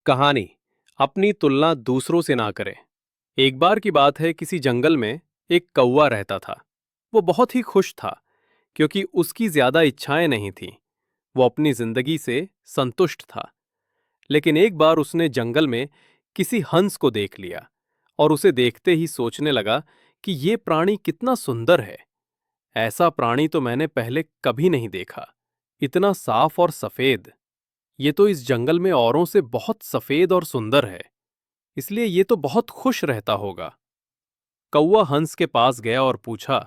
कहानी। अपनी तुलना दूसरों से ना करें। एक बार की बात है, किसी जंगल में एक कौवा रहता था। वो बहुत ही खुश था क्योंकि उसकी ज्यादा इच्छाएं नहीं थीं। वो अपनी जिंदगी से संतुष्ट था। लेकिन एक बार उसने जंगल में किसी हंस को देख लिया और उसे देखते ही सोचने लगा कि ये प्राणी कितना सुंदर है। ऐसा प्राणी तो मैंने पहले कभी नहीं देखा। इतना साफ और सफेद। ये तो इस जंगल में औरों से बहुत सफेद और सुंदर है, इसलिए ये तो बहुत खुश रहता होगा। कौवा हंस के पास गया और पूछा,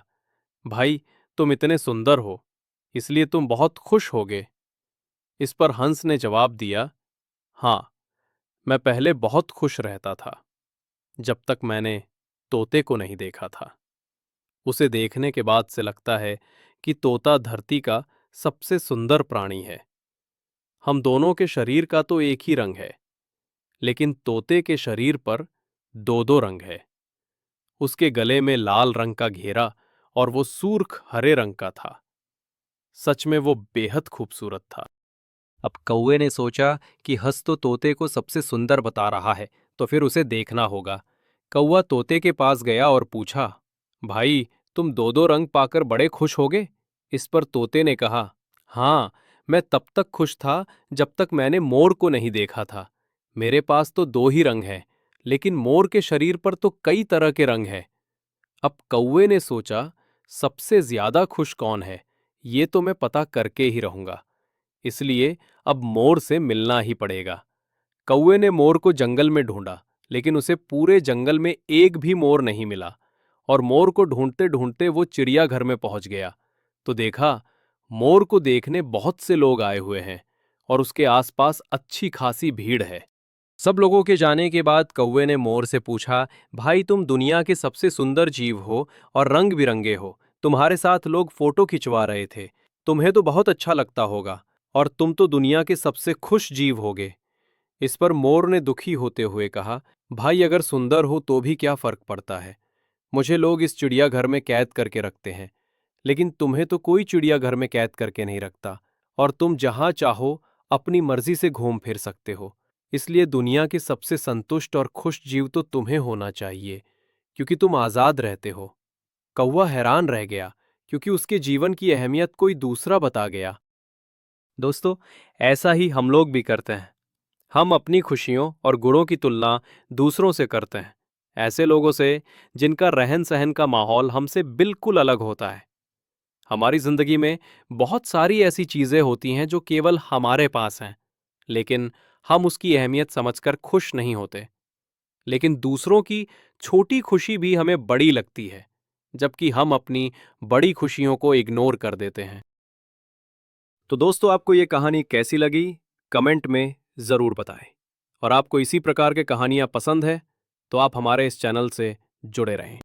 भाई, तुम इतने सुंदर हो, इसलिए तुम बहुत खुश होगे। इस पर हंस ने जवाब दिया, हाँ, मैं पहले बहुत खुश रहता था, जब तक मैंने तोते को नहीं देखा था। उसे देखने के बाद से लगता है कि तोता धरती का सबसे सुंदर प्राणी है। हम दोनों के शरीर का तो एक ही रंग है, लेकिन तोते के शरीर पर दो दो रंग है। उसके गले में लाल रंग का घेरा और वो सूर्ख हरे रंग का था। सच में वो बेहद खूबसूरत था। अब कौवे ने सोचा कि हंस तो तोते को सबसे सुंदर बता रहा है, तो फिर उसे देखना होगा। कौवा तोते के पास गया और पूछा, भाई, तुम दो दो रंग पाकर बड़े खुश होगे? इस पर तोते ने कहा, हाँ, मैं तब तक खुश था जब तक मैंने मोर को नहीं देखा था। मेरे पास तो दो ही रंग हैं, लेकिन मोर के शरीर पर तो कई तरह के रंग हैं। अब कौवे ने सोचा, सबसे ज्यादा खुश कौन है, ये तो मैं पता करके ही रहूंगा। इसलिए अब मोर से मिलना ही पड़ेगा। कौवे ने मोर को जंगल में ढूंढा, लेकिन उसे पूरे जंगल में एक भी मोर नहीं मिला। और मोर को ढूंढते ढूंढते वो चिड़ियाघर में पहुंच गया, तो देखा, मोर को देखने बहुत से लोग आए हुए हैं और उसके आसपास अच्छी खासी भीड़ है। सब लोगों के जाने के बाद कौवे ने मोर से पूछा, भाई, तुम दुनिया के सबसे सुंदर जीव हो और रंग बिरंगे हो। तुम्हारे साथ लोग फोटो खिंचवा रहे थे। तुम्हें तो बहुत अच्छा लगता होगा और तुम तो दुनिया के सबसे खुश जीव होगे। इस पर मोर ने दुखी होते हुए कहा, भाई, अगर सुंदर हो तो भी क्या फर्क पड़ता है। मुझे लोग इस चिड़ियाघर में कैद करके रखते हैं, लेकिन तुम्हें तो कोई चिड़ियाघर में कैद करके नहीं रखता और तुम जहां चाहो अपनी मर्जी से घूम फिर सकते हो। इसलिए दुनिया के सबसे संतुष्ट और खुश जीव तो तुम्हें होना चाहिए, क्योंकि तुम आजाद रहते हो। कौवा हैरान रह गया, क्योंकि उसके जीवन की अहमियत कोई दूसरा बता गया। दोस्तों, ऐसा ही हम लोग भी करते हैं। हम अपनी खुशियों और गुणों की तुलना दूसरों से करते हैं, ऐसे लोगों से जिनका रहन सहन का माहौल हमसे बिल्कुल अलग होता है। हमारी जिंदगी में बहुत सारी ऐसी चीजें होती हैं जो केवल हमारे पास हैं, लेकिन हम उसकी अहमियत समझकर खुश नहीं होते। लेकिन दूसरों की छोटी खुशी भी हमें बड़ी लगती है, जबकि हम अपनी बड़ी खुशियों को इग्नोर कर देते हैं। तो दोस्तों, आपको ये कहानी कैसी लगी, कमेंट में जरूर बताएं। और आपको इसी प्रकार के कहानियां पसंद है तो आप हमारे इस चैनल से जुड़े रहें।